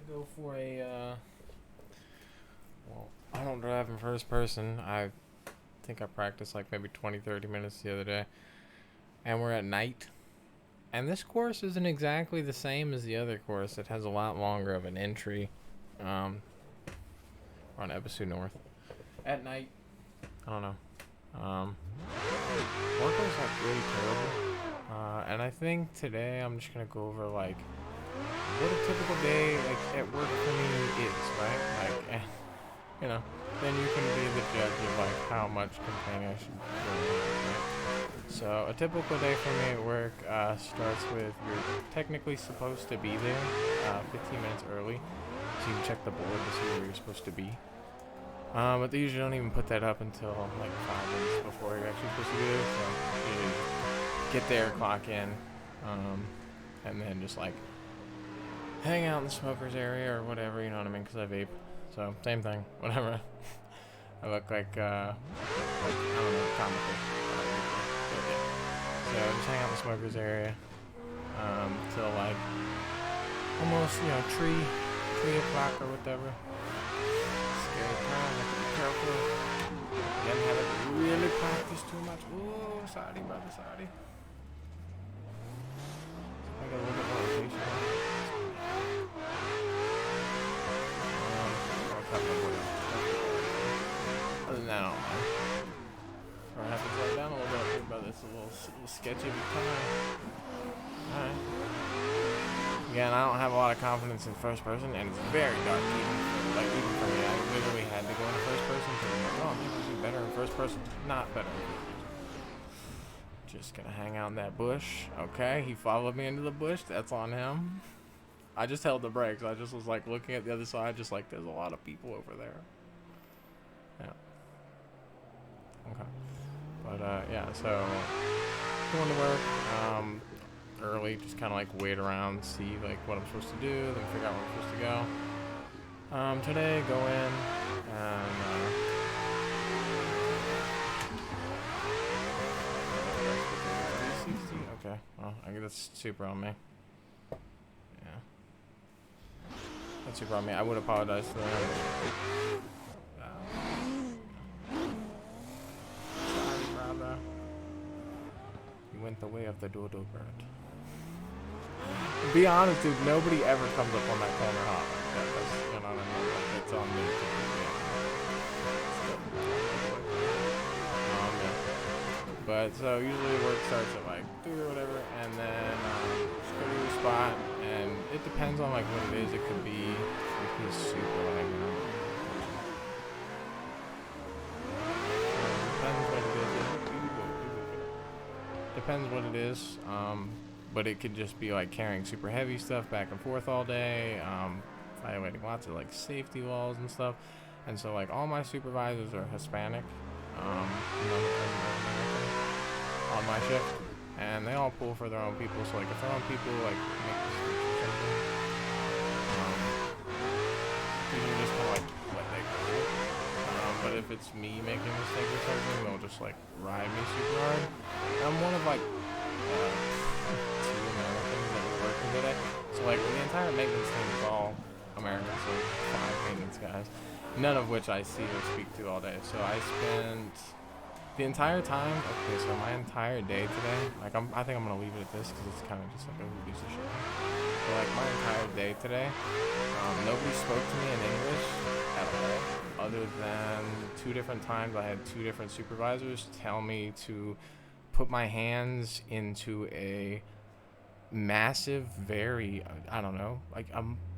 Go for a, well, I don't drive in first person. I think I practiced like maybe 20, 30 minutes the other day. And we're at night. And this course isn't exactly the same as the other course. It has a lot longer of an entry. Um, we're on Ebisu North. At night, I don't know. Work was like really terrible. And I think today I'm just gonna go over like what a typical day like at work for me is, right? Like, you know, then you can be the judge of like how much complaining I should go over, right? So a typical day for me at work starts with you're technically supposed to be there 15 minutes early, so you can check the board to see where you're supposed to be. But they usually don't even put that up until like 5 minutes before you're actually supposed to be there. So you get there, clock in, and then just like hang out in the smokers area or whatever, you know what I mean? Because I vape. So same thing, whatever. I look like I don't know, comical. But yeah. So just hang out in the smokers area till like almost 3 o'clock or whatever. Scary time. Have to be careful. Didn't have it really practice too much. Ooh, sorry, brother, sorry. I got a little bit more rotation. Other than that, I don't know. Or I have to slow down a little bit, but it's a little sketchy every time. Alright. Again, I don't have a lot of confidence in first person, and it's very dark even for me. I literally had to go into first person because I'm like, oh, maybe I'll do better in first person. Not better in first person. Just gonna hang out in that bush. Okay, he followed me into the bush. That's on him. I just held the brakes. I just was like looking at the other side, just like there's a lot of people over there. Yeah. Okay. But yeah, so going to work early, just kind of like wait around, see like what I'm supposed to do, then figure out where I'm supposed to go. Today, go in and okay. Well, I guess that's super on me. That's super on me. I would apologize to them. Sorry, brother. You went the way of the dodo bird. To be honest, dude, nobody ever comes up on that corner hop like that. That's, you know what I mean? Like, it's on me. Yeah. But so usually work starts at like 3 or whatever, and then just go to a spot, and it depends on like what it is. It could be super like, depends what it is. But it could just be like carrying super heavy stuff back and forth all day, violating lots of like safety laws and stuff. And so like all my supervisors are Hispanic, on my shift, and they all pull for their own people. So like if their own people like make mistakes or something, usually just kind of like let that go. But if it's me making a mistake or something, they'll just like ride me super hard. I'm one of like 2 Americans that were working today. So like the entire maintenance team is all Americans, so 5 maintenance guys, none of which I see or speak to all day. So I spent the entire time. Okay, so my entire day today, like I think I'm gonna leave it at this because it's kind of just like overviews of shit. So like my entire day today, nobody spoke to me in English at all, other than 2 different times I had 2 different supervisors tell me to put my hands into a massive, I don't know, like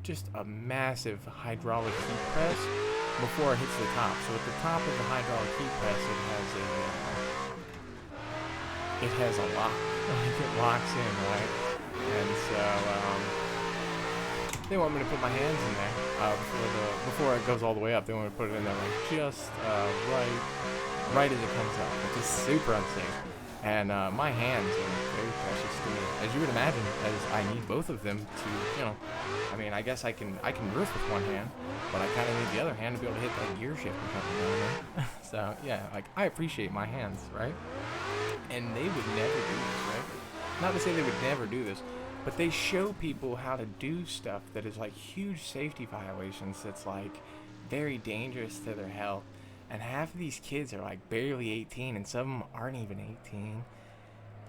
just a massive hydraulic heat press before it hits the top. So at the top of the hydraulic heat press, it has a lock. Like it locks in, right? And so they want me to put my hands in there before it goes all the way up. They want me to put it in there like just right as it comes up, which is super unsafe. And my hands are very precious to me, as you would imagine, as I need both of them to, I mean, I guess I can roof with one hand, but I kind of need the other hand to be able to hit that gear shift or something, you know what I mean? So, yeah, like, I appreciate my hands, right? And they would never do this, right? not to say they would never do this, but they show people how to do stuff that is like huge safety violations that's like very dangerous to their health. And half of these kids are like barely 18, and some of them aren't even 18.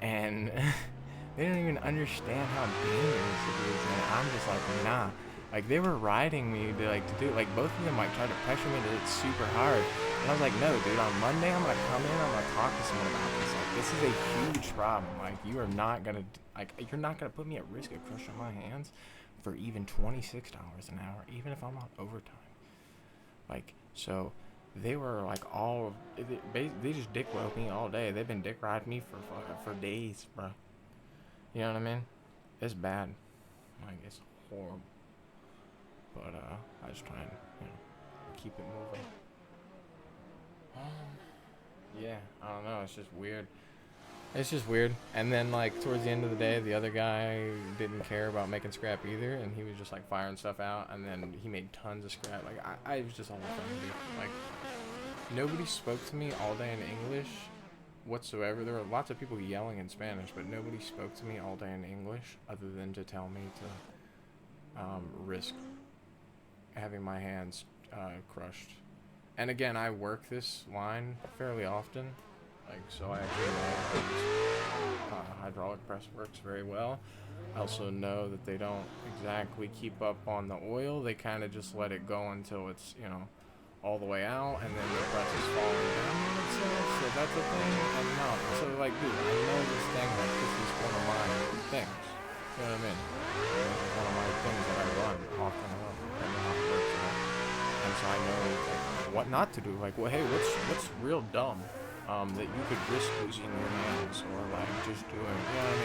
And they don't even understand how dangerous it is. And I'm just like, nah. Like, they were riding me to do it. Like, both of them like tried to pressure me to do it super hard. And I was like, no, dude, on Monday I'm gonna come in, I'm gonna talk to someone about this. Like, this is a huge problem. Like, you are not gonna, like, you're not gonna put me at risk of crushing my hands for even $26 an hour, even if I'm on overtime. Like, so they were like they just dick rode me all day. They've been dick riding me for days, bro. You know what I mean? It's bad. Like, it's horrible. But I just try and, you know, keep it moving. Yeah, I don't know. It's just weird. It's just weird. And then, like, towards the end of the day, the other guy didn't care about making scrap either, and he was just like firing stuff out, and then he made tons of scrap. Like, I was just all offended. Like, nobody spoke to me all day in English whatsoever. There were lots of people yelling in Spanish, but nobody spoke to me all day in English other than to tell me to risk having my hands crushed. And again, I work this line fairly often, like, so I actually know hydraulic press works very well. I also know that they don't exactly keep up on the oil. They kind of just let it go until it's, you know, all the way out, and then the press is falling down. So that's a thing. And no, so like, dude, I know this thing. Like, this is one of my things. You know what I mean? This is one of my things that I run often enough. And so I know like, what not to do. Like, well, hey, what's real dumb that you could risk losing your hands or like just doing, you know what I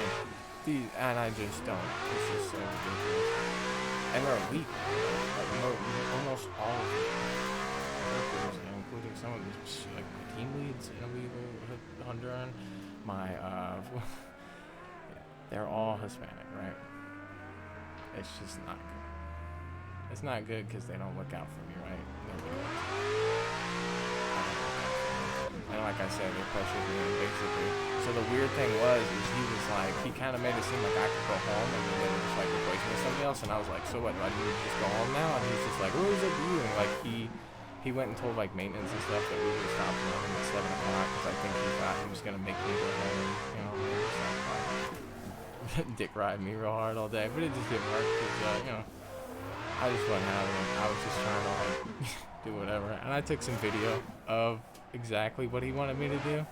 mean? And I just don't. It's just so ridiculous. And they're illegal. Like, almost all of them, workers, including some of the like my team leads, illegal, Honduran, my they're all Hispanic, right? It's just not good. It's not good because they don't look out for me, right? Nobody looks out for me. And like I said, they pressured me basically. So the weird thing was he was like, he kind of made it seem like I could go home and then just like replace me with somebody else. And I was like, so what, do I need to just go home now? And he's just like, what is it you? And like he went and told like maintenance and stuff that we would stop running at 7 o'clock because I think he thought he was gonna make me go home, you know, like, dick ride me real hard all day. But it just didn't work because you know, I just wasn't having it. I was just trying to like do whatever. And I took some video of exactly what he wanted me to do.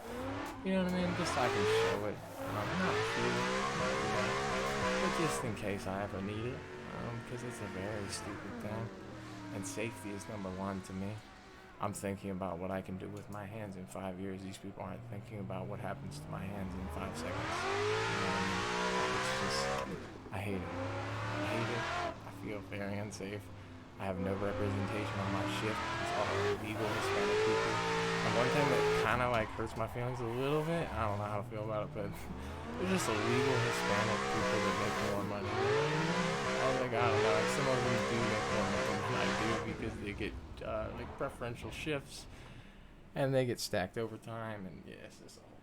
You know what I mean? Just so I can show it. Not here, but just in case I ever need it. Because it's a very stupid thing. And safety is number one to me. I'm thinking about what I can do with my hands in 5 years. These people aren't thinking about what happens to my hands in 5 seconds. It's just, I hate it. I hate it. I feel very unsafe. I have no representation on my shift. It's all illegal Hispanic people. And one thing that kind of like hurts my feelings a little bit, I don't know how to feel about it, but they're just illegal Hispanic people that make more money. I don't know, like some of them do make more money than I do because they get like preferential shifts and they get stacked over time, and yeah, it's just a whole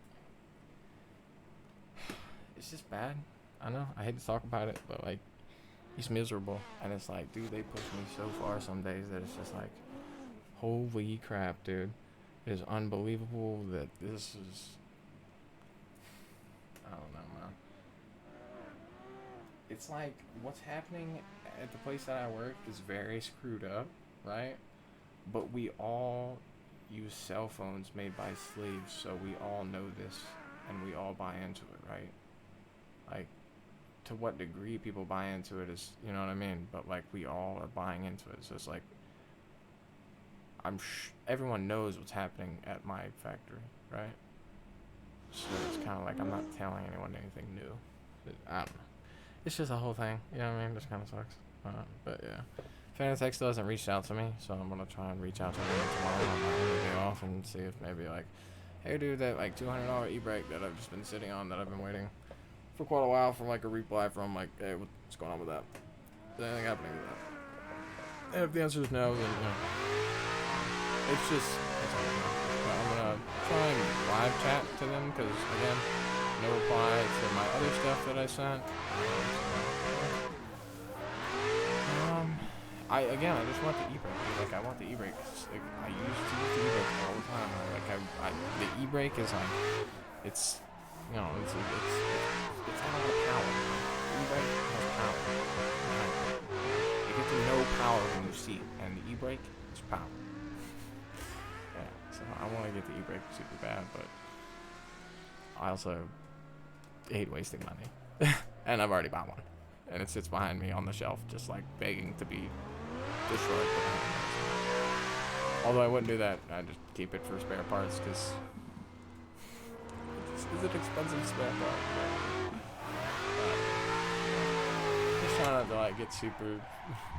thing. It's just bad. I know, I hate to talk about it, but like, he's miserable, and it's like, dude, they push me so far some days that it's just like, holy crap, dude. It is unbelievable that this is, I don't know, man. It's like, what's happening at the place that I work is very screwed up, right? But we all use cell phones made by slaves, so we all know this, and we all buy into it, right? Like, to what degree people buy into it is, you know what I mean? But like, we all are buying into it, so it's like, everyone knows what's happening at my factory, right? So it's kind of like I'm not telling anyone anything new. I don't know. It's just a whole thing, you know what I mean? It just kind of sucks. But yeah, Fanatec still hasn't reached out to me, so I'm gonna try and reach out to them tomorrow on my day off and see if maybe like, hey dude, that like $200 e-brake that I've just been sitting on, that I've been waiting for quite a while for like a reply from, like, hey, what's going on with that? Is anything happening with that? And if the answer is no, then you know, it's just, it's all good. But I'm gonna try and live chat to them because again, no reply to my other stuff that I sent. Again, I just want the e-brake. Like, I want the e-brake. Like, I used to use the e-brake all the time. The e-brake is like, it's, you know, it's got a lot of power. The e-brake has power. You get to know power when you see it, and the e-brake is power. Yeah, so I want to get the e-brake super bad, but I also hate wasting money. And I've already bought one. And it sits behind me on the shelf, just like begging to be destroyed. Although I wouldn't do that, I'd just keep it for spare parts, because it's an expensive spare part. Just trying not to like get super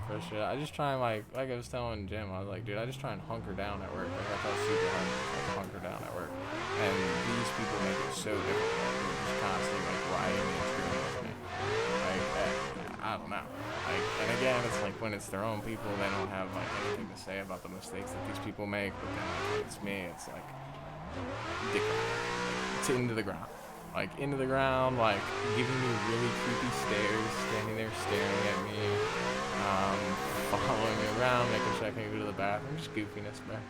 frustrated. I just try and like I was telling Jim, I was like, dude, I just try and hunker down at work. Like I felt super hard to hunker down at work. And these people make it so difficult. They're just constantly like riding and screwing with me. Like, I don't know. Like, and again, it's like when it's their own people, they don't have like anything to say about the mistakes that these people make. But then like, when it's me, it's like it's into the ground. Like into the ground, like giving me really creepy stares, standing there staring at me, following me around, making sure I can go to the bathroom. Just goofiness, man.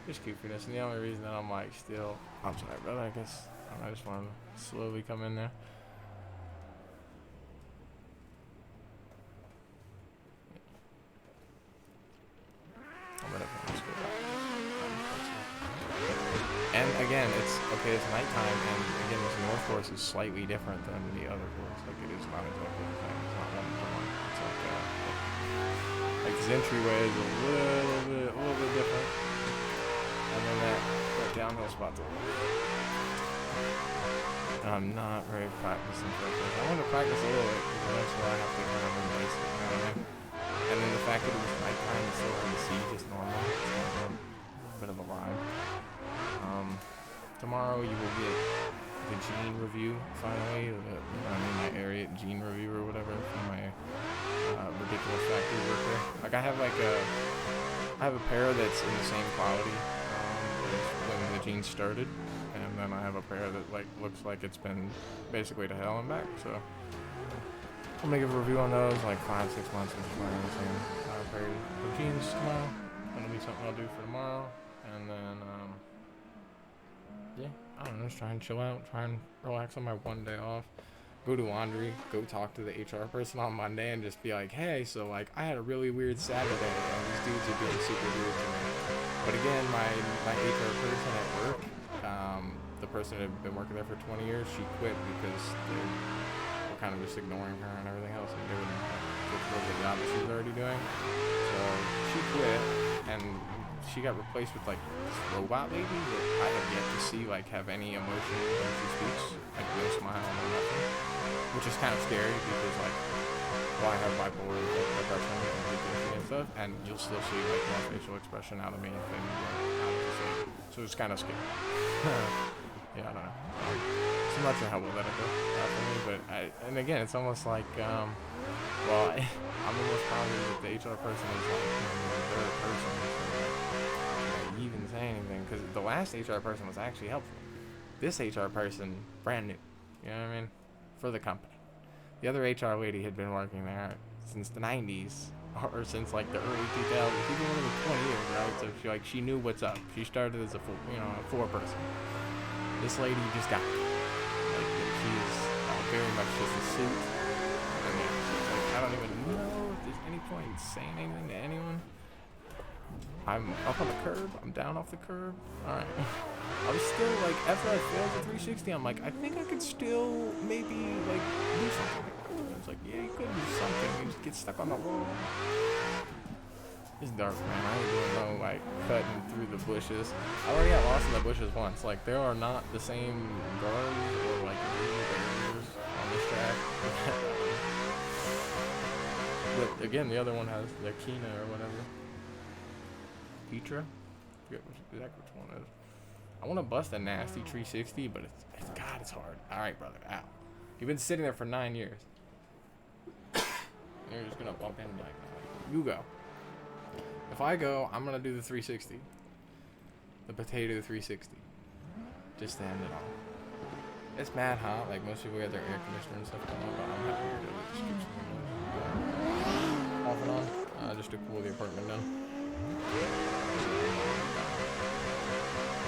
Just goofiness. And the only reason that I'm like still, I'm sorry, brother. I guess I just want to slowly come in there. And again, it's okay. It's nighttime, and again, this north course is slightly different than the other course. Like it is not exactly the same. It's not one to one. It's like this entryway is a little bit different, and then that downhill spot's a little bit. I'm not very practicing for this. I want to practice a little bit because that's where I have to kind of embrace it. You know what I mean? And then the fact that it was nighttime and still on the sea, just normal. It's kind of a bit of a vibe. Tomorrow you will get the gene review finally. My area gene review or whatever for my ridiculous factory worker. Like I have a pair that's in the same quality as when the gene started, and then I have a pair that like looks like it's been basically to hell and back. So I'll make a review on those like 5-6 months and just wearing the same pair of jeans tomorrow. That'll be something I'll do for tomorrow, and then yeah, I don't know, just try and chill out, try and relax on my one day off, go to laundry, go talk to the HR person on Monday and just be like, hey, so like I had a really weird Saturday and these dudes are being super weird to me. But again, my HR person at work, the person that had been working there for 20 years, she quit because they were kind of just ignoring her and everything else and doing the job that she was already doing. So she quit, and she got replaced with like this robot lady that I have yet to see like have any emotion when she speaks, like no smile, no nothing, which is kind of scary because like, well, I have bipolar depression and PTSD and stuff, and you'll still see like more facial expression out of me than out of the same. So it's kind of scary. Yeah, I don't know. So I'm not sure how well that'll go for me, but and again, it's almost like, I'm almost positive that the HR person is like the third person. Even say anything, because the last HR person was actually helpful. This HR person, brand new, you know what I mean, for the company. The other HR lady had been working there since the 90s, or since like the early 2000s. She's been working for 20 years, right? So she knew what's up. She started as a four person. This lady just got it. Like she's very much just a suit. And then she's like, I don't even know if there's any point in saying anything to anyone. I'm up on the curb, I'm down off the curb. Alright. I was still like, after I failed the 360, I'm like, I think I could still maybe like do something. And it's like, yeah, you could do something. You just get stuck on the wall. It's dark, man. I ain't doing no like cutting through the bushes. I already got lost in the bushes once. Like there are not the same guards or like barriers on this track. But again, the other one has the Kina or whatever. Petra? I forget exactly which one it is. I want to bust a nasty 360, but it's hard. Alright, brother, ow. You've been sitting there for 9 years. You're just gonna bump in and be like, you go. If I go, I'm gonna do the 360. The potato 360. Just to end it all. It's mad hot. Like most people get their air conditioner and stuff going on, but I'm happy to do it. Just keeps me off and on, just to cool the apartment down.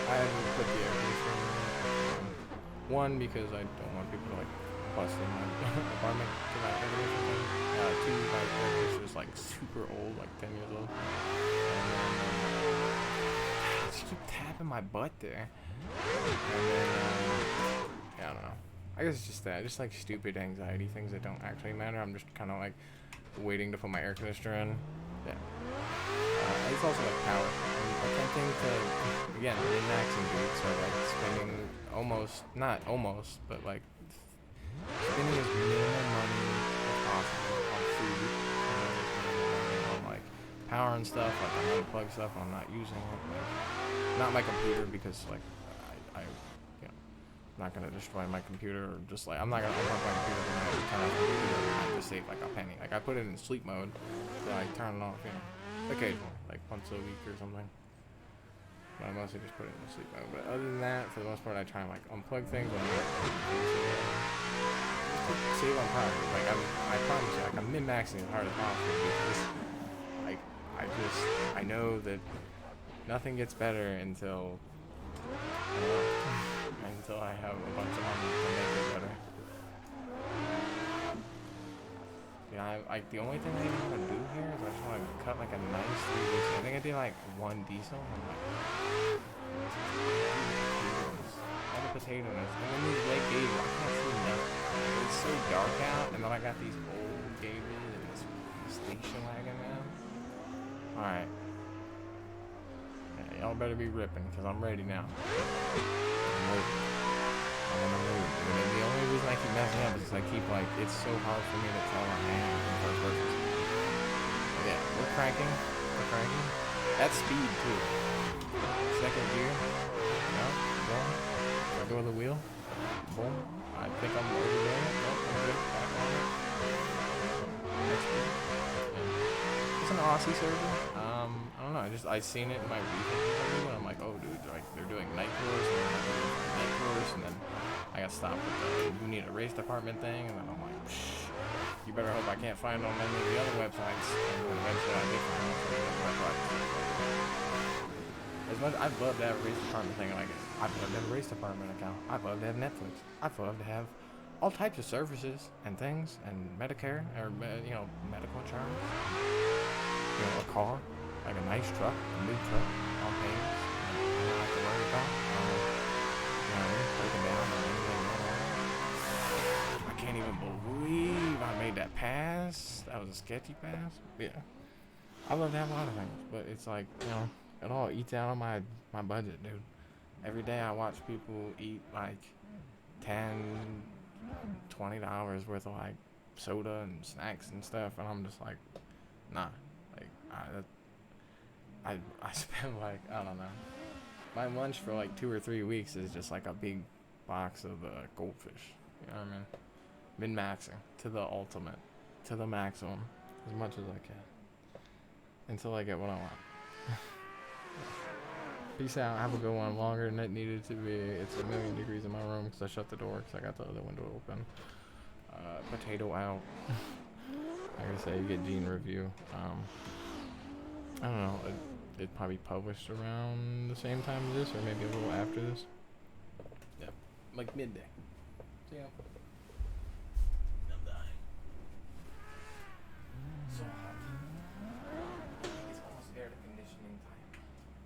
I haven't put the air conditioner in. One, because I don't want people to like bust in my apartment to my air conditioner thing. Two, my air conditioner is like super old, like 10 years old. And then I just keep tapping my butt there. And then yeah, I don't know. I guess it's just that, just like stupid anxiety things that don't actually matter. I'm just kind of like waiting to put my air conditioner in. Yeah. It's also like power. I'm attempting to, again, min-maxing dude, so like spending not almost, but like spending as minimal money as possible on food, on like power and stuff, like on unplug stuff, I'm not using it. Like, not my computer because like I you know, I'm not gonna destroy my computer or just like I'm not gonna unplug my computer when I turn off the computer and I just save like a penny. Like I put it in sleep mode, so I turn it off, occasionally, like once a week or something. But I mostly just put it in sleep mode. But other than that, for the most part, I try and like unplug things when I'm save on power. Like I promise you, like I'm min-maxing as hard as possible because like I know that nothing gets better until I have a bunch of money to make it better. Yeah, like the only thing I even want to do here is I just want to cut like a nice 3 weeks. I think I did like one diesel. I'm like, all the potatoes, and then these red gauges, I can't see nothing. It's so dark out, and then I got these old gauges and this station wagon now. All right, yeah, y'all better be ripping, cause I'm ready now. I'm moving. And then the only reason I keep messing up is I keep like, it's so hard for me to tell my hand in first person. Yeah, we're cranking. That's speed too. Second gear. No, boom. Let go of the wheel. Boom. I think I'm over there. Nope, I'm good. Back on it. Next gear. It's an Aussie server. I don't know. I seen it in my recent and I'm like, oh dude, like they're doing night tours and then I got stopped with the you need a race department thing, and then I'm like, psh, you better hope I can't find on any of the other websites. And the website I did find as much I'd love to have a race department thing, like I'd love to have a race department account. I'd love to have Netflix. I'd love to have all types of services and things and Medicare or medical insurance. A car, like a nice truck, a new truck, all payments. I don't have to worry about. Breaking down or anything going on. I can't even believe I made that pass. That was a sketchy pass. Yeah. I love to have a lot of things, but it's like, it all eats out on my budget, dude. Every day I watch people eat like $10-$20 worth of like soda and snacks and stuff, and I'm just like, nah. Like, I spend like, I don't know. My lunch for like 2 or 3 weeks is just like a big box of goldfish. You know what I mean? Min-maxing to the ultimate, to the maximum, as much as I can, until I get what I want. Peace out. Have a good one. Longer than it needed to be. It's 1,000,000 degrees in my room because I shut the door because I got the other window open. Potato out. Like I say, you get Gene review. I don't know. It probably published around the same time as this, or maybe a little after this. Yeah, like midday. So, yeah.